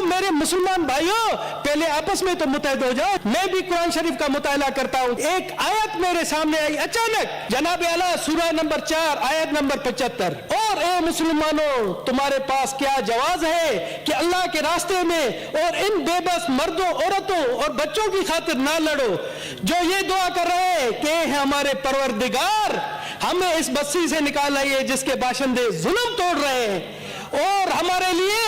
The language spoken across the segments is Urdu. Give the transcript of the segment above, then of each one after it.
میرے مسلمان بھائیوں پہلے آپس میں تو متحد ہو جاؤ. میں بھی قرآن شریف کا مطالعہ کرتا ہوں. ایک آیت میرے سامنے آئی اچانک, جناب اعلیٰ سورہ نمبر 4 آیت نمبر 75, اور اے مسلمانوں تمہارے پاس کیا جواز ہے کہ اللہ کے راستے میں اور ان بے بس مردوں عورتوں اور بچوں کی خاطر نہ لڑو جو یہ دعا کر رہے ہیں کہ ہمارے پروردگار ہمیں اس بستی سے نکال لائیے جس کے باشندے ظلم توڑ رہے ہیں, اور ہمارے لیے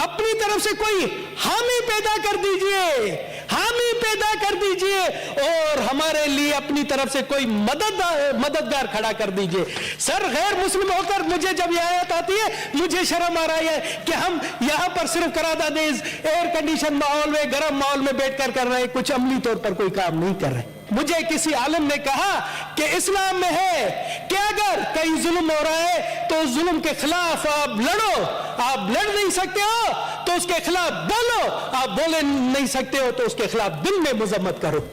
اپنی طرف سے کوئی حامی پیدا کر دیجئے, حامی پیدا کر دیجئے, اور ہمارے لیے اپنی طرف سے کوئی مددگار کھڑا کر دیجئے. سر غیر مسلم ہو کر مجھے جب یہ آیت آتی ہے مجھے شرم آ رہی ہے کہ ہم یہاں پر صرف قراردادیز ایئر کنڈیشن ماحول میں گرم ماحول میں بیٹھ کر رہے ہیں, کچھ عملی طور پر کوئی کام نہیں کر رہے. مجھے کسی عالم نے کہا کہ اسلام میں ہے کہ اگر کہیں ظلم ہو رہا ہے تو ظلم کے خلاف آپ لڑو, آپ لڑ نہیں سکتے ہو تو اس کے خلاف بولو, آپ بولے نہیں سکتے ہو تو اس کے خلاف دل میں مذمت کرو.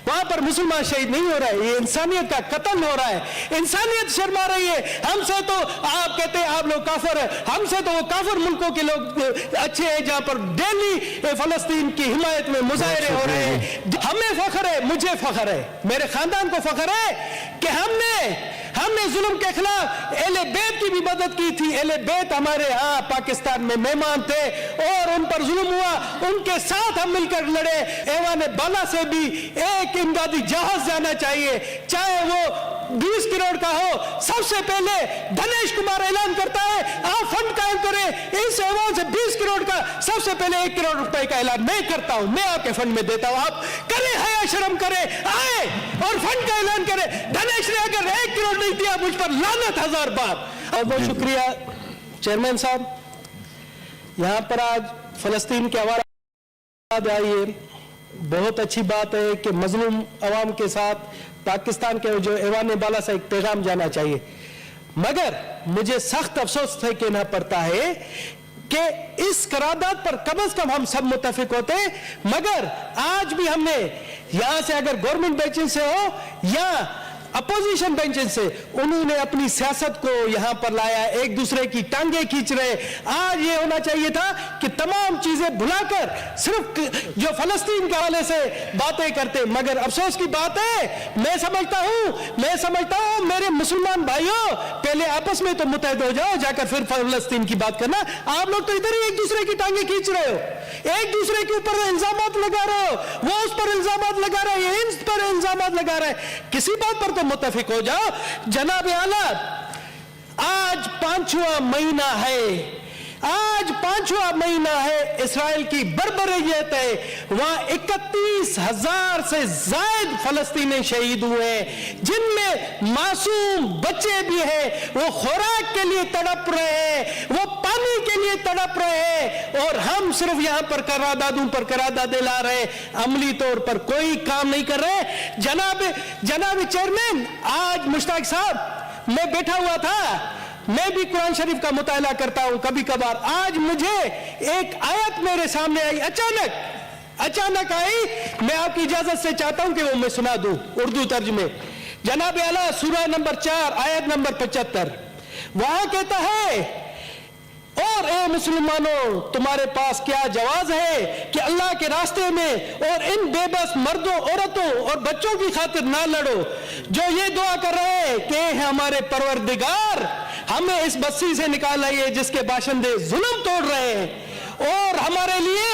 وہاں پر مسلمان شہید نہیں ہو رہا ہے, یہ انسانیت کا قتل ہو رہا ہے, انسانیت شرما رہی ہے. ہم سے تو آپ کہتے ہیں آپ لوگ کافر ہیں, ہم سے تو وہ کافر ملکوں کے لوگ اچھے ہیں جہاں پر ڈیلی فلسطین کی حمایت میں مظاہرے ہو رہے ہیں. ہمیں فخر ہے, مجھے فخر ہے, میرے خاندان کو فخر ہے کہ ہم نے ظلم کے خلاف اہل بیت کی بھی مدد کی تھی. اہل بیت ہمارے ہاں پاکستان میں مہمان تھے اور ان پر ظلم ہوا, ان کے ساتھ ہم مل کر لڑے. ایوان بالا سے بھی ایک امدادی جہاز جانا چاہیے, چاہے وہ 20 کروڑ کا ہو. سب سے پہلے دھنیش کمار اعلان کرتا ہے آپ فنڈ قائم کریں, اس ایوان سے 20 کروڑ کا سب سے پہلے 1 کروڑ روپے کا اعلان میں کرتا ہوں, میں آپ کے فنڈ میں دیتا ہوں. آپ کریں, حیا شرم کریں, آئے اور فنڈ کا اعلان کریں. دھنیش نے اگر 1 کروڑ نہیں دیا مجھ پر لعنت 1000 بار. اور بہت شکریہ چیئرمین صاحب, یہاں پر آج فلسطین کے حوالے آئیے. بہت اچھی بات ہے کہ مظلوم عوام کے ساتھ پاکستان کے جو ایوان بالا سے ایک پیغام جانا چاہیے, مگر مجھے سخت افسوس سے کہنا پڑتا ہے کہ اس قرارداد پر کم از کم ہم سب متفق ہوتے ہیں, مگر آج بھی ہم نے یہاں سے اگر گورنمنٹ بینچز سے ہو یا اپوزیشن بینچز سے, انہوں نے اپنی سیاست کو یہاں پر لایا, ایک دوسرے کی ٹانگیں کھینچ رہے. آج یہ ہونا چاہیے تھا کہ تمام چیزیں بھلا کر صرف جو فلسطین کے حوالے سے باتیں کرتے, مگر افسوس کی بات ہے میں سمجھتا ہوں میرے مسلمان بھائیوں پہلے آپس میں تو متحد ہو جاؤ, جا کر پھر فلسطین کی بات کرنا. آپ لوگ تو ادھر ہی ایک دوسرے کی ٹانگیں کھینچ رہے ہو, ایک دوسرے کے اوپر الزامات لگا رہے ہو, وہ اس پر الزامات لگا رہے ہیں, ان پر الزامات لگا رہے ہیں. کسی بات پر تو متفق ہو جاؤ. جناب اعلیٰ آج 5واں مہینہ ہے, آج 5واں مہینہ ہے, اسرائیل کی بربریت ہے, وہاں 31,000 سے زائد فلسطینی شہید ہوئے ہیں, جن میں معصوم بچے بھی ہیں. وہ خوراک کے لیے تڑپ رہے ہیں, وہ پانی کے لیے تڑپ رہے ہیں, اور ہم صرف یہاں پر قراردادوں پر قراردادیں لا رہے, عملی طور پر کوئی کام نہیں کر رہے. جناب چیئرمین, آج مشتاق صاحب میں بیٹھا ہوا تھا, میں بھی قرآن شریف کا مطالعہ کرتا ہوں کبھی کبھار. آج مجھے ایک آیت میرے سامنے آئی اچانک آئی, میں آپ کی اجازت سے چاہتا ہوں کہ وہ میں سنا دوں اردو ترجمے. جناب اعلیٰ سورہ نمبر 4 آیت نمبر 75, وہاں کہتا ہے اور اے مسلمانوں تمہارے پاس کیا جواز ہے کہ اللہ کے راستے میں اور ان بے بس مردوں عورتوں اور بچوں کی خاطر نہ لڑو جو یہ دعا کر رہے ہیں کہ ہمارے پروردگار ہمیں اس بستی سے نکال لائیے جس کے باشندے ظلم توڑ رہے ہیں, اور ہمارے لیے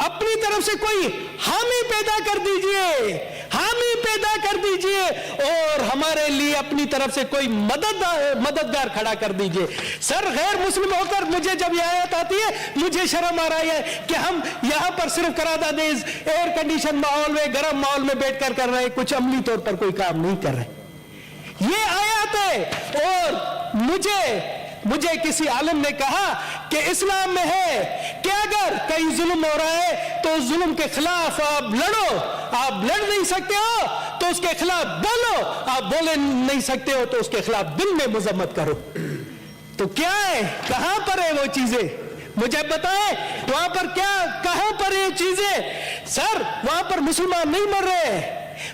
اپنی طرف سے کوئی حامی پیدا کر دیجئے, حامی پیدا کر دیجئے, اور ہمارے لیے اپنی طرف سے کوئی مددگار کھڑا کر دیجئے. سر غیر مسلم ہو کر مجھے جب یہ آیت آتی ہے مجھے شرم آ رہی ہے کہ ہم یہاں پر صرف قراردادیز ایئر کنڈیشن ماحول میں گرم ماحول میں بیٹھ کر رہے ہیں, کچھ عملی طور پر کوئی کام نہیں کر رہے. یہ آیات ہے, اور مجھے کسی عالم نے کہا کہ اسلام میں ہے کہ اگر کہیں ظلم ہو رہا ہے تو ظلم کے خلاف آپ لڑو, آپ لڑ نہیں سکتے ہو تو اس کے خلاف بولو, آپ بولے نہیں سکتے ہو تو اس کے خلاف دل میں مذمت کرو. تو کیا ہے, کہاں پر ہے وہ چیزیں, مجھے بتائیں وہاں پر کیا, کہاں پر یہ چیزیں. سر وہاں پر مسلمان نہیں مر رہے,